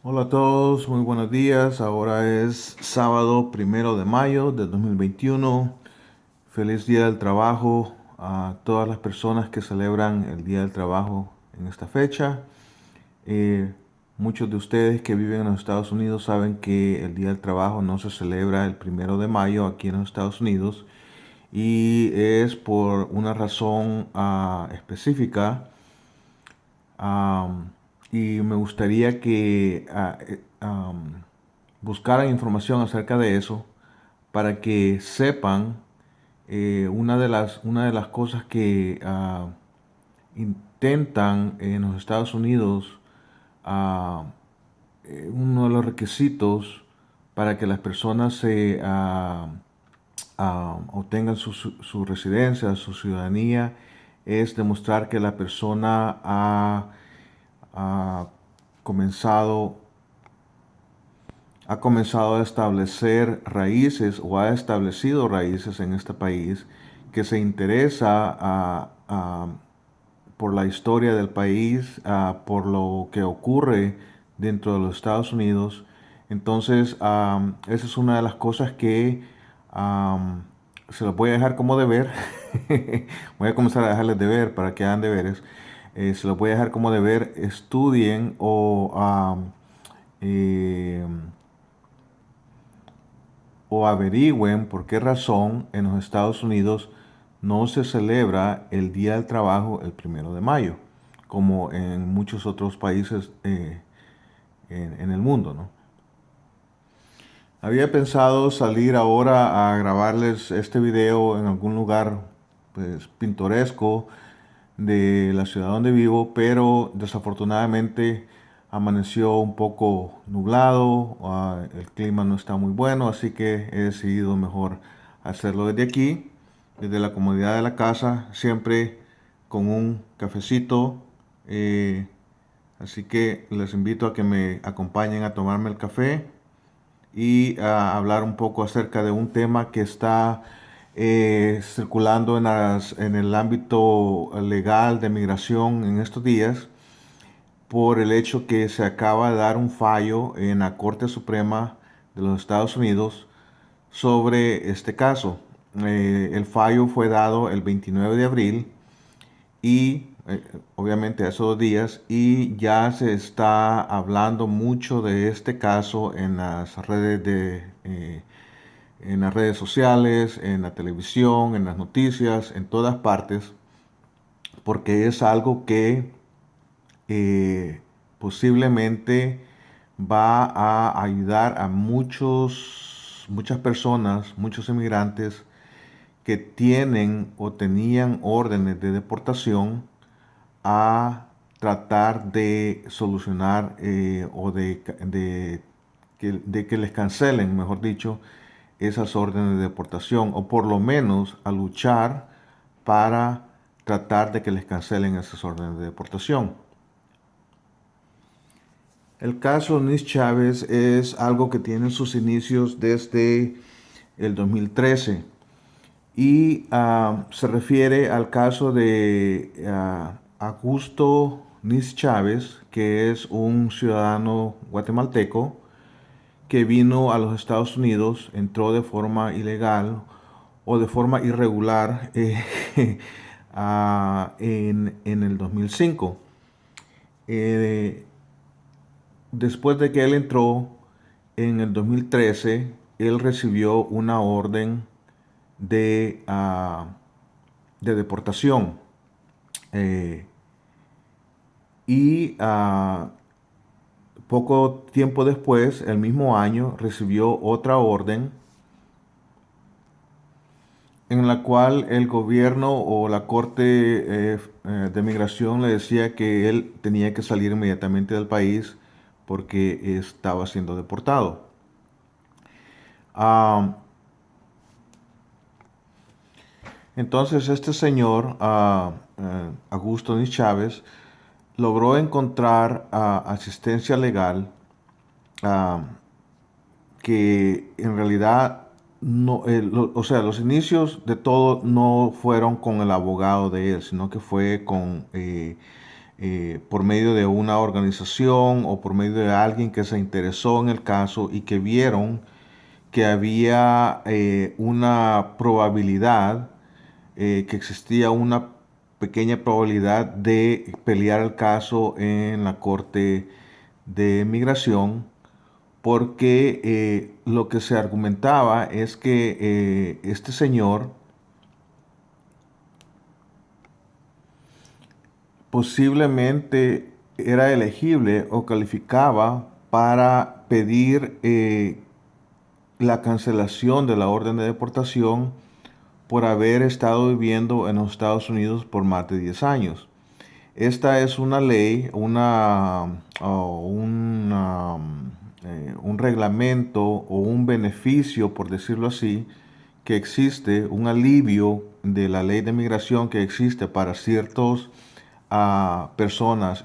Hola a todos, muy buenos días. Ahora es sábado 1 de mayo de 2021. Feliz Día del Trabajo a todas las personas que celebran el Día del Trabajo en esta fecha. Eh, Muchos de ustedes que viven en los Estados Unidos saben que el Día del Trabajo no se celebra el 1 de mayo aquí en los Estados Unidos y es por una razón específica. Am, y me gustaría que buscaran información acerca de eso para que sepan una de las cosas que intentan en los Estados Unidos. ah, Uno de los requisitos para que las personas obtengan su residencia, su ciudadanía, es demostrar que la persona ha comenzado, ha comenzado a establecer raíces o ha establecido raíces en este país, que se interesa por la historia del país, por lo que ocurre dentro de los Estados Unidos. Entonces, esa es una de las cosas que se las voy a dejar como deber. Voy a comenzar a dejarles deber para que hagan deberes. Se los voy a dejar como deber, estudien eh, o averigüen por qué razón en los Estados Unidos no se celebra el Día del Trabajo el 1 de mayo, como en muchos otros países en el mundo, ¿no? Había pensado salir ahora a grabarles este video en algún lugar pues, pintoresco de la ciudad donde vivo, pero desafortunadamente amaneció un poco nublado, el clima no está muy bueno, así que he decidido mejor hacerlo desde aquí, desde la comodidad de la casa, siempre con un cafecito. eh, Así que les invito a que me acompañen a tomarme el café y a hablar un poco acerca de un tema que está circulando en el ámbito legal de migración en estos días, por el hecho que se acaba de dar un fallo en la Corte Suprema de los Estados Unidos sobre este caso. El fallo fue dado el 29 de abril y obviamente hace 2 días, y ya se está hablando mucho de este caso en las redes sociales, en la televisión, en las noticias, en todas partes, porque es algo que posiblemente va a ayudar a muchas personas, muchos inmigrantes que tienen o tenían órdenes de deportación, a tratar de solucionar de que les cancelen, mejor dicho, esas órdenes de deportación, o por lo menos a luchar para tratar de que les cancelen esas órdenes de deportación. El caso Nis Chávez es algo que tiene sus inicios desde el 2013 y se refiere al caso de Augusto Nis Chávez, que es un ciudadano guatemalteco que vino a los Estados Unidos, entró de forma ilegal o de forma irregular en el 2005. Eh, Después de que él entró en el 2013, él recibió una orden de, de deportación. Eh, y Poco tiempo después, el mismo año, recibió otra orden en la cual el gobierno o la corte de migración le decía que él tenía que salir inmediatamente del país porque estaba siendo deportado. Ah, entonces este señor, Augusto Nis Chávez, logró encontrar asistencia legal, ah, que en realidad no, o sea, los inicios de todo no fueron con el abogado de él, sino que fue con por medio de una organización o por medio de alguien que se interesó en el caso y que vieron que había una probabilidad, que existía una pequeña probabilidad de pelear el caso en la Corte de Migración, porque lo que se argumentaba es que este señor posiblemente era elegible o calificaba para pedir la cancelación de la orden de deportación por haber estado viviendo en los Estados Unidos por más de 10 años. Esta es una ley, un reglamento o un beneficio, por decirlo así, que existe, un alivio de la ley de migración que existe para ciertas personas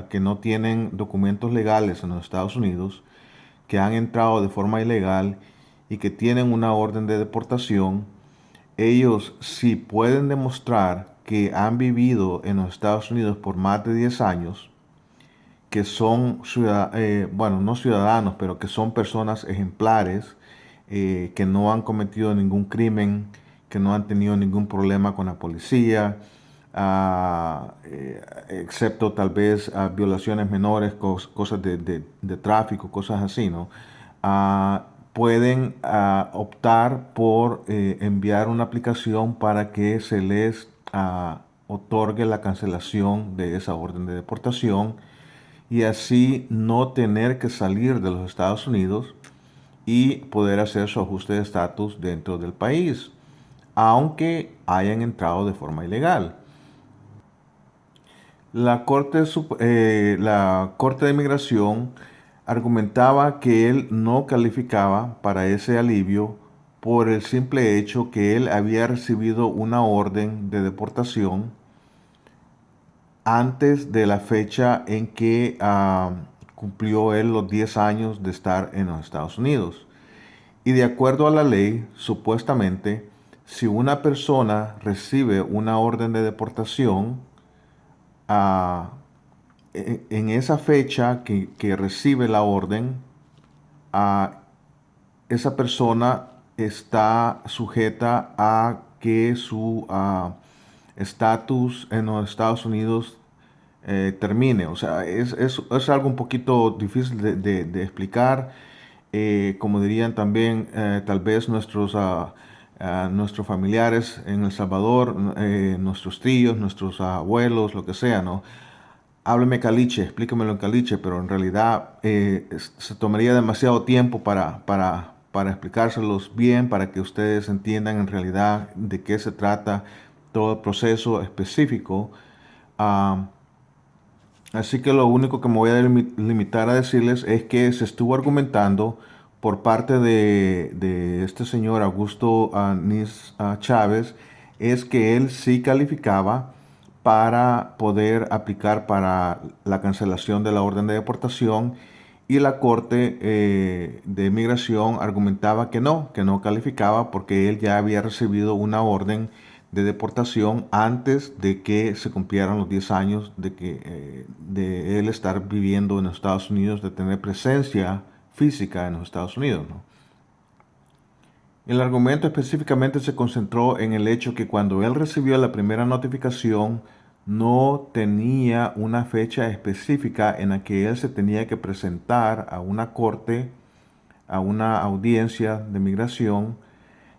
que no tienen documentos legales en los Estados Unidos, que han entrado de forma ilegal y que tienen una orden de deportación. Ellos, si pueden demostrar que han vivido en los Estados Unidos por más de 10 años, que son bueno, no ciudadanos, pero que son personas ejemplares, que no han cometido ningún crimen, que no han tenido ningún problema con la policía, excepto tal vez violaciones menores, cosas de tráfico, cosas así, ¿no? Pueden optar por enviar una aplicación para que se les otorgue la cancelación de esa orden de deportación y así no tener que salir de los Estados Unidos y poder hacer su ajuste de estatus dentro del país, aunque hayan entrado de forma ilegal. La Corte de Migración argumentaba que él no calificaba para ese alivio por el simple hecho que él había recibido una orden de deportación antes de la fecha en que cumplió él los 10 años de estar en los Estados Unidos. Y de acuerdo a la ley, supuestamente, si una persona recibe una orden de deportación, ah, en esa fecha que recibe la orden, esa persona está sujeta a que su estatus en los Estados Unidos termine. O sea, es algo un poquito difícil de explicar. Como dirían también tal vez nuestros familiares en El Salvador, nuestros tíos, nuestros abuelos, lo que sea, ¿no? Hábleme caliche, explíquemelo en caliche, pero en realidad se tomaría demasiado tiempo para explicárselos bien, para que ustedes entiendan en realidad de qué se trata todo el proceso específico. Ah, Así que lo único que me voy a limitar a decirles es que se estuvo argumentando por parte de este señor Augusto Nis Chávez, es que él sí calificaba para poder aplicar para la cancelación de la orden de deportación y la Corte de Migración argumentaba que no calificaba porque él ya había recibido una orden de deportación antes de que se cumplieran los 10 años de él estar viviendo en los Estados Unidos, de tener presencia física en los Estados Unidos, ¿no? El argumento específicamente se concentró en el hecho que cuando él recibió la primera notificación no tenía una fecha específica en la que él se tenía que presentar a una corte, a una audiencia de migración.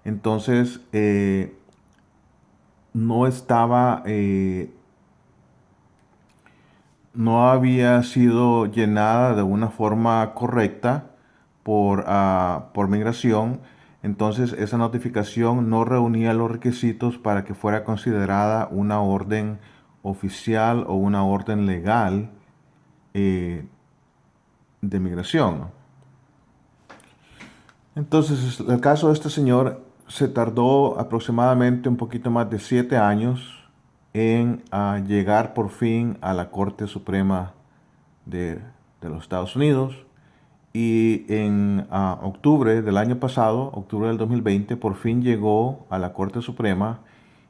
Entonces, no estaba, no había sido llenada de una forma correcta por migración. Entonces esa notificación no reunía los requisitos para que fuera considerada una orden oficial o una orden legal eh, de migración, ¿no? Entonces el caso de este señor se tardó aproximadamente un poquito más de 7 años en llegar por fin a la Corte Suprema de, de los Estados Unidos. Y en octubre del año pasado, octubre del 2020, por fin llegó a la Corte Suprema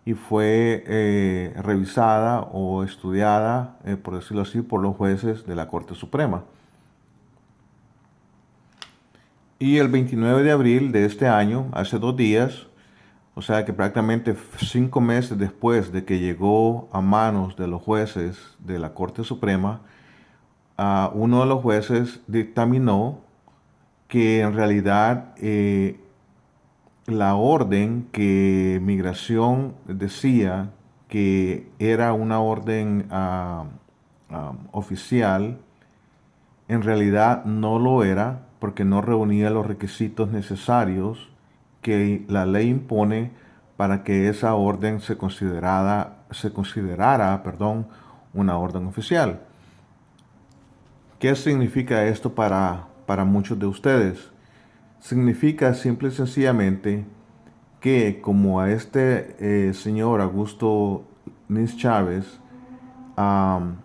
y fue revisada o estudiada, por decirlo así, por los jueces de la Corte Suprema. Y el 29 de abril de este año, hace 2 días, o sea que prácticamente 5 meses después de que llegó a manos de los jueces de la Corte Suprema, uno de los jueces dictaminó que en realidad la orden que Migración decía que era una orden oficial, en realidad no lo era porque no reunía los requisitos necesarios que la ley impone para que esa orden se considerara, una orden oficial. ¿Qué significa esto para muchos de ustedes? Significa simple y sencillamente que como a este señor Augusto Nis Chávez, am,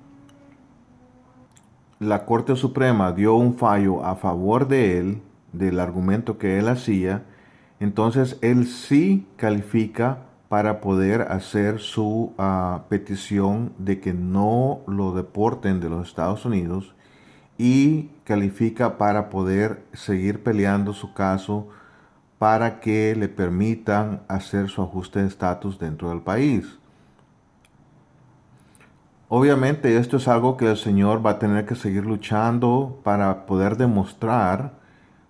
la Corte Suprema dio un fallo a favor de él, del argumento que él hacía, entonces él sí califica para poder hacer su petición de que no lo deporten de los Estados Unidos y califica para poder seguir peleando su caso para que le permitan hacer su ajuste de estatus dentro del país. Obviamente esto es algo que el Señor va a tener que seguir luchando para poder demostrar,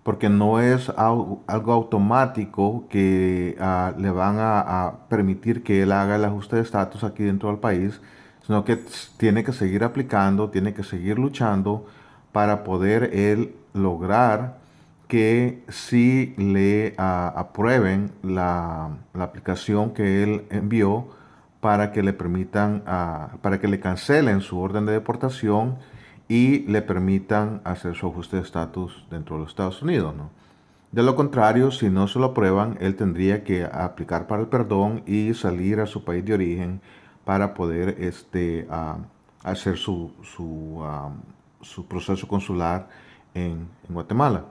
porque no es algo automático que le van a permitir que Él haga el ajuste de estatus aquí dentro del país, sino que tiene que seguir aplicando, tiene que seguir luchando para poder Él lograr que sí le aprueben la aplicación que Él envió para que le permitan, para que le cancelen su orden de deportación y le permitan hacer su ajuste de estatus dentro de los Estados Unidos, ¿no? De lo contrario, si no se lo aprueban, él tendría que aplicar para el perdón y salir a su país de origen para poder hacer su proceso consular en Guatemala.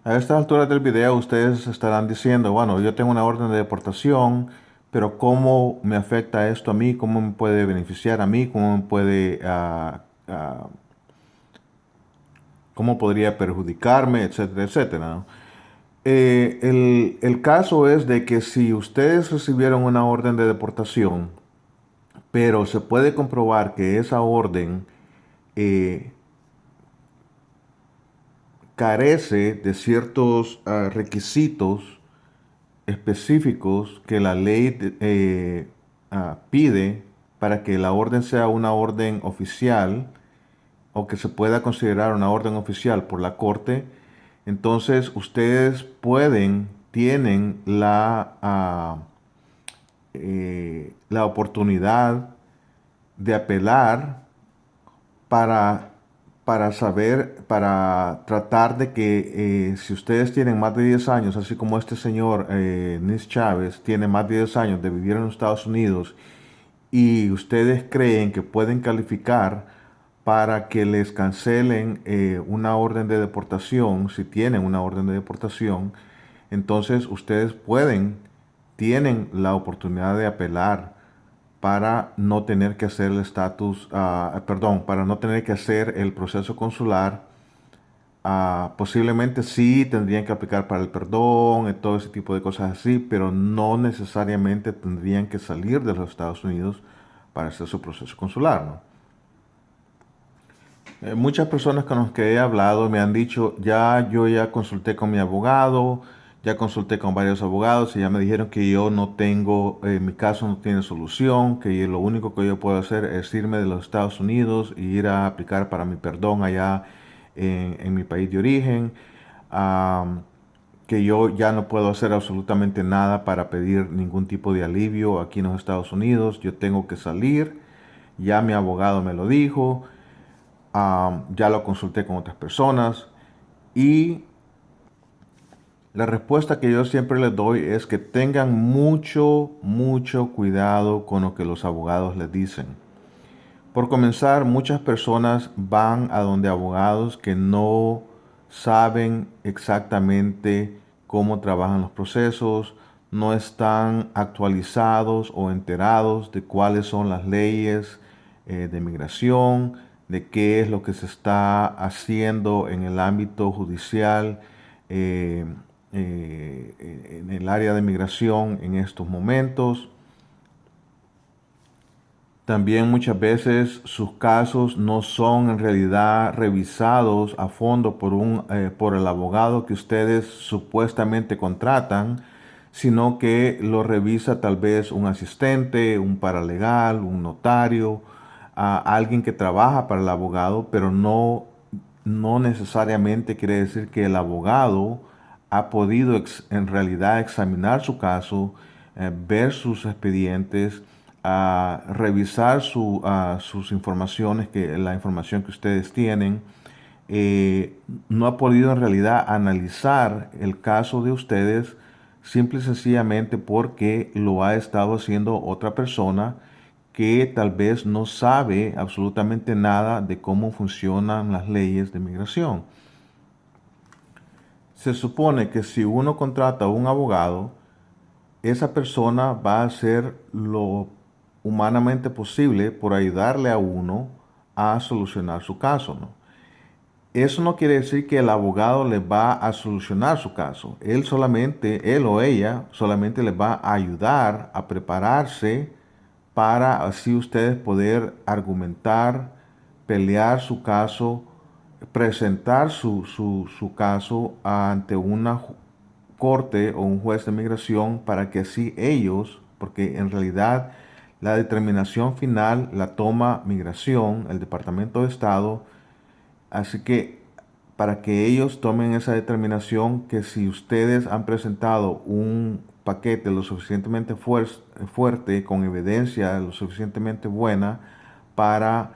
A estas alturas del video ustedes estarán diciendo, bueno, yo tengo una orden de deportación, pero ¿cómo me afecta esto a mí? ¿Cómo me puede beneficiar a mí? ¿Cómo podría perjudicarme? Etcétera, etcétera, ¿no? El caso es de que si ustedes recibieron una orden de deportación, pero se puede comprobar que esa orden eh, carece de ciertos requisitos específicos que la ley pide para que la orden sea una orden oficial o que se pueda considerar una orden oficial por la Corte, entonces ustedes tienen la oportunidad de apelar para, para tratar de que si ustedes tienen más de 10 años, así como este señor Nis Chávez tiene más de 10 años de vivir en los Estados Unidos y ustedes creen que pueden calificar para que les cancelen una orden de deportación, si tienen una orden de deportación, entonces ustedes tienen la oportunidad de apelar para no tener que hacer el para no tener que hacer el proceso consular. Posiblemente sí tendrían que aplicar para el perdón y todo ese tipo de cosas así, pero no necesariamente tendrían que salir de los Estados Unidos para hacer su proceso consular, ¿no? Muchas personas con las que he hablado me han dicho, yo ya consulté con mi abogado, ya consulté con varios abogados y ya me dijeron que yo no tengo, mi caso no tiene solución, que lo único que yo puedo hacer es irme de los Estados Unidos y ir a aplicar para mi perdón allá en mi país de origen, am, que yo ya no puedo hacer absolutamente nada para pedir ningún tipo de alivio aquí en los Estados Unidos, yo tengo que salir, ya mi abogado me lo dijo. Ya lo consulté con otras personas y la respuesta que yo siempre les doy es que tengan mucho, mucho cuidado con lo que los abogados les dicen. Por comenzar, muchas personas van a donde abogados que no saben exactamente cómo trabajan los procesos, no están actualizados o enterados de cuáles son las leyes de migración, de qué es lo que se está haciendo en el ámbito judicial, eh, en el área de migración en estos momentos. También muchas veces sus casos no son en realidad revisados a fondo por el abogado que ustedes supuestamente contratan, sino que lo revisa tal vez un asistente, un paralegal, un notario, alguien que trabaja para el abogado, pero no necesariamente quiere decir que el abogado ha podido en realidad examinar su caso, ver sus expedientes, a revisar sus informaciones, la información que ustedes tienen. No ha podido en realidad analizar el caso de ustedes simple y sencillamente porque lo ha estado haciendo otra persona que tal vez no sabe absolutamente nada de cómo funcionan las leyes de migración. Se supone que si uno contrata a un abogado, esa persona va a hacer lo humanamente posible por ayudarle a uno a solucionar su caso, ¿no? Eso no quiere decir que el abogado le va a solucionar su caso. Él o ella solamente les va a ayudar a prepararse para así ustedes poder argumentar, pelear su caso, presentar su caso ante una corte o un juez de migración para que así ellos, porque en realidad la determinación final la toma migración, el Departamento de Estado, así que para que ellos tomen esa determinación que si ustedes han presentado un paquete lo suficientemente fuerte, con evidencia lo suficientemente buena para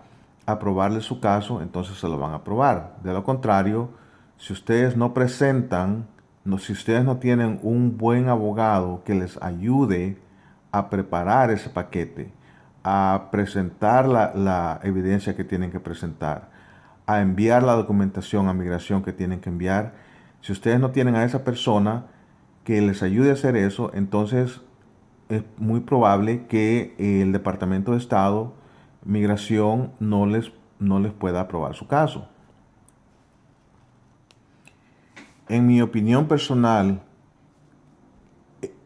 aprobarle su caso, entonces se lo van a aprobar. De lo contrario, si ustedes no presentan, si ustedes no tienen un buen abogado que les ayude a preparar ese paquete, a presentar la evidencia que tienen que presentar, a enviar la documentación a migración que tienen que enviar. Si ustedes no tienen a esa persona que les ayude a hacer eso, entonces es muy probable que el Departamento de Estado, Migración, no les pueda aprobar su caso. En mi opinión personal,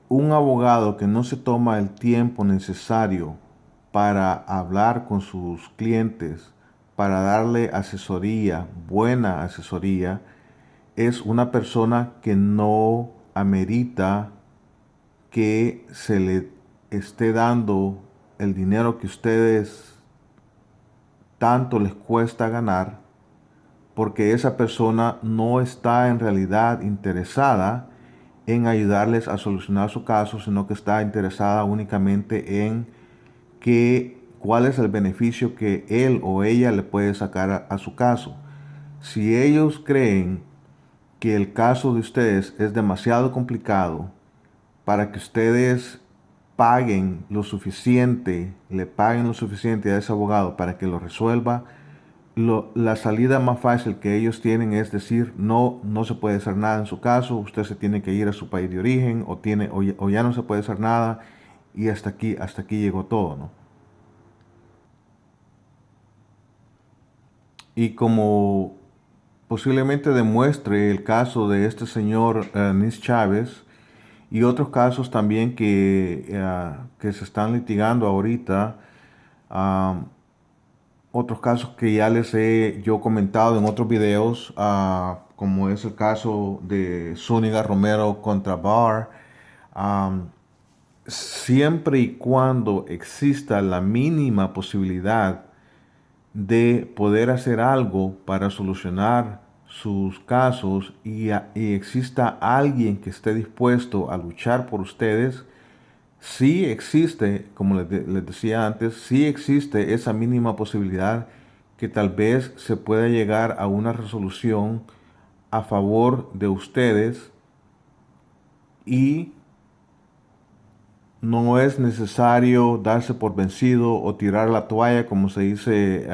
un abogado que no se toma el tiempo necesario para hablar con sus clientes, para darle asesoría, buena asesoría, es una persona que no amerita que se le esté dando el dinero que ustedes tanto les cuesta ganar, porque esa persona no está en realidad interesada en ayudarles a solucionar su caso, sino que está interesada únicamente en cuál es el beneficio que él o ella le puede sacar a su caso. Si ellos creen que el caso de ustedes es demasiado complicado para que ustedes paguen lo suficiente, le paguen lo suficiente a ese abogado para que lo resuelva, la salida más fácil que ellos tienen es decir, no, no se puede hacer nada en su caso, usted se tiene que ir a su país de origen, o ya no se puede hacer nada, y hasta aquí llegó todo, ¿no? Y como posiblemente demuestre el caso de este señor Nis Chávez y otros casos también que se están litigando ahorita, ah, otros casos que ya les he yo comentado en otros videos, como es el caso de Zúñiga Romero contra Barr. am, Siempre y cuando exista la mínima posibilidad de poder hacer algo para solucionar sus casos y exista alguien que esté dispuesto a luchar por ustedes, sí existe, como les decía antes, sí existe esa mínima posibilidad que tal vez se pueda llegar a una resolución a favor de ustedes y no es necesario darse por vencido o tirar la toalla, como se dice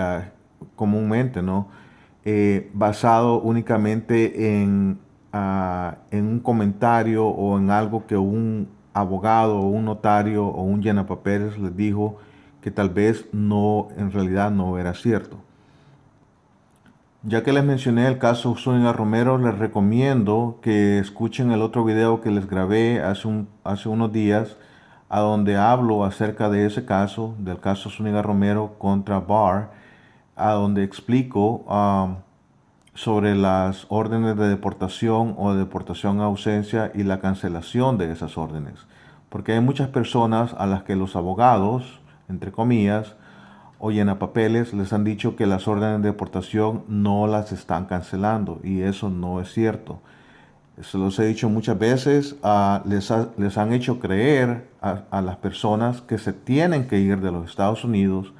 comúnmente, ¿no? Basado únicamente en un comentario o en algo que abogado o un notario o un llenapapeles les dijo que tal vez no, en realidad no era cierto. Ya que les mencioné el caso Zúñiga Romero, les recomiendo que escuchen el otro video que les grabé hace unos días, a donde hablo acerca de ese caso, del caso Zúñiga Romero contra Barr, a donde explico sobre las órdenes de deportación o de deportación a ausencia y la cancelación de esas órdenes. Porque hay muchas personas a las que los abogados, entre comillas, o llenapapeles les han dicho que las órdenes de deportación no las están cancelando, y eso no es cierto. Se los he dicho muchas veces, les han hecho creer a las personas que se tienen que ir de los Estados Unidos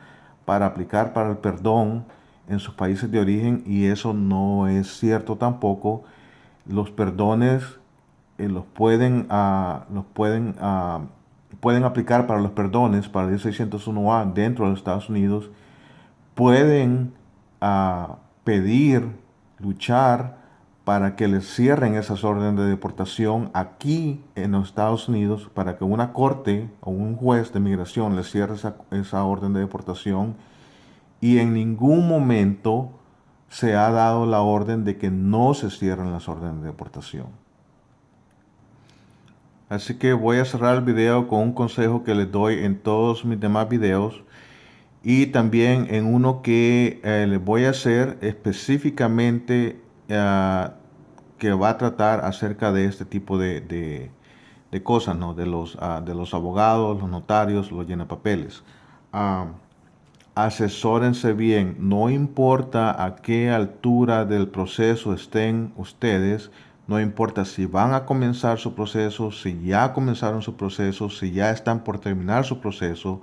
para aplicar para el perdón en sus países de origen, y eso no es cierto tampoco. Los perdones pueden aplicar para los perdones para el 1601A dentro de los Estados Unidos. Pueden pedir, luchar para que les cierren esas órdenes de deportación aquí en los Estados Unidos, para que una corte o un juez de migración les cierre esa orden de deportación, y en ningún momento se ha dado la orden de que no se cierren las órdenes de deportación. Así que voy a cerrar el video con un consejo que les doy en todos mis demás videos, y también en uno que les voy a hacer específicamente, que va a tratar acerca de este tipo de cosas, ¿no? De los abogados, los notarios, los llenapapeles. Asesórense bien, no importa a qué altura del proceso estén ustedes, no importa si van a comenzar su proceso, si ya comenzaron su proceso, si ya están por terminar su proceso,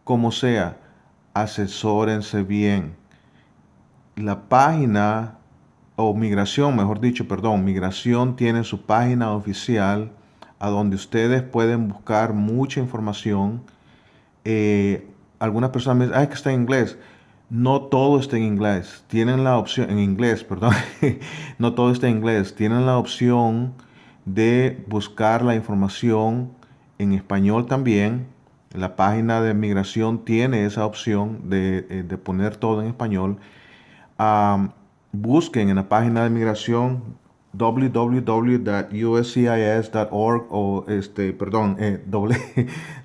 como sea, asesórense bien. La página, o migración, mejor dicho, perdón, migración tiene su página oficial a donde ustedes pueden buscar mucha información. Algunas personas me dicen, ay, que está en inglés. No todo está en inglés. Tienen la opción, en inglés, perdón. No todo está en inglés. Tienen la opción de buscar la información en español también. La página de migración tiene esa opción de poner todo en español. Busquen en la página de migración www.uscis.org, o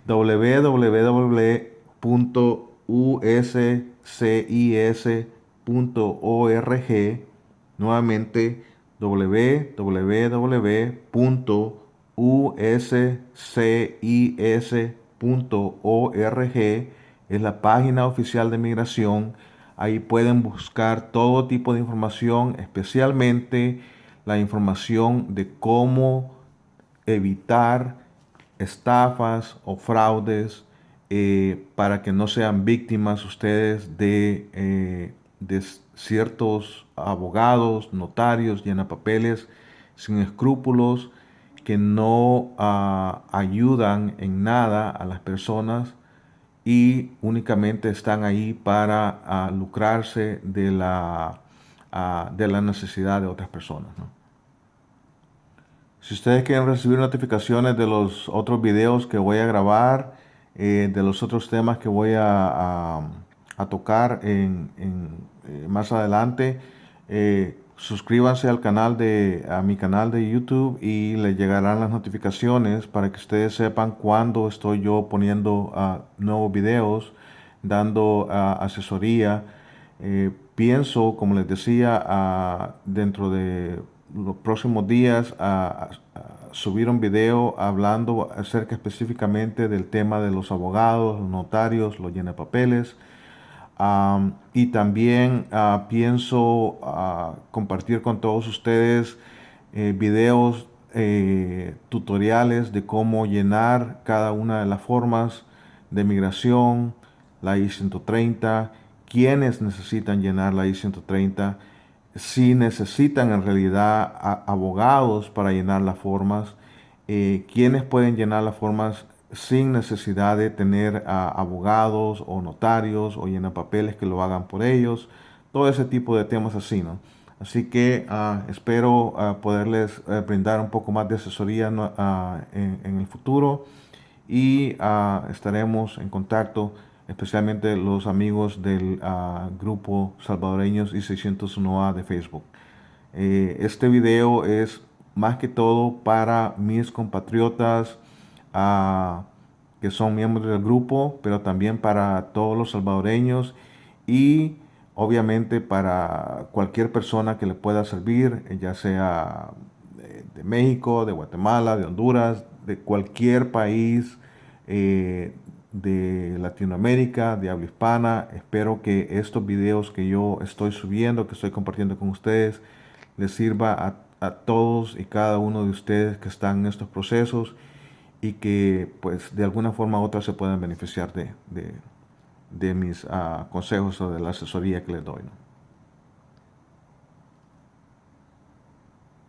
www.uscis.org. Nuevamente, www.uscis.org es la página oficial de migración. Ahí pueden buscar todo tipo de información, especialmente la información de cómo evitar estafas o fraudes, para que no sean víctimas ustedes de ciertos abogados, notarios, llenapapeles sin escrúpulos, que no ayudan en nada a las personas y únicamente están ahí para lucrarse de la necesidad de otras personas, ¿no? Si ustedes quieren recibir notificaciones de los otros videos que voy a grabar, de los otros temas que voy a tocar más adelante, suscríbanse a mi canal de YouTube, y les llegarán las notificaciones para que ustedes sepan cuando estoy yo poniendo nuevos videos, dando asesoría. Pienso, como les decía, dentro de los próximos días subir un video hablando acerca específicamente del tema de los abogados, los notarios, los llenapapeles. Y también pienso compartir con todos ustedes videos, tutoriales de cómo llenar cada una de las formas de migración, la I-130, quiénes necesitan llenar la I-130, si necesitan en realidad abogados para llenar las formas, quiénes pueden llenar las formas sin necesidad de tener abogados o notarios o llenapapeles que lo hagan por ellos, todo ese tipo de temas así, ¿no? Así que espero poderles brindar un poco más de asesoría en el futuro y estaremos en contacto, especialmente los amigos del grupo Salvadoreños y 601A de Facebook. Este video es más que todo para mis compatriotas que son miembros del grupo, pero también para todos los salvadoreños y obviamente para cualquier persona que le pueda servir, ya sea de México, de Guatemala, de Honduras, de cualquier país de Latinoamérica, de habla hispana. Espero que estos videos que yo estoy subiendo, que estoy compartiendo con ustedes, les sirva a todos y cada uno de ustedes que están en estos procesos y que pues de alguna forma u otra se puedan beneficiar de mis consejos o de la asesoría que les doy, ¿no?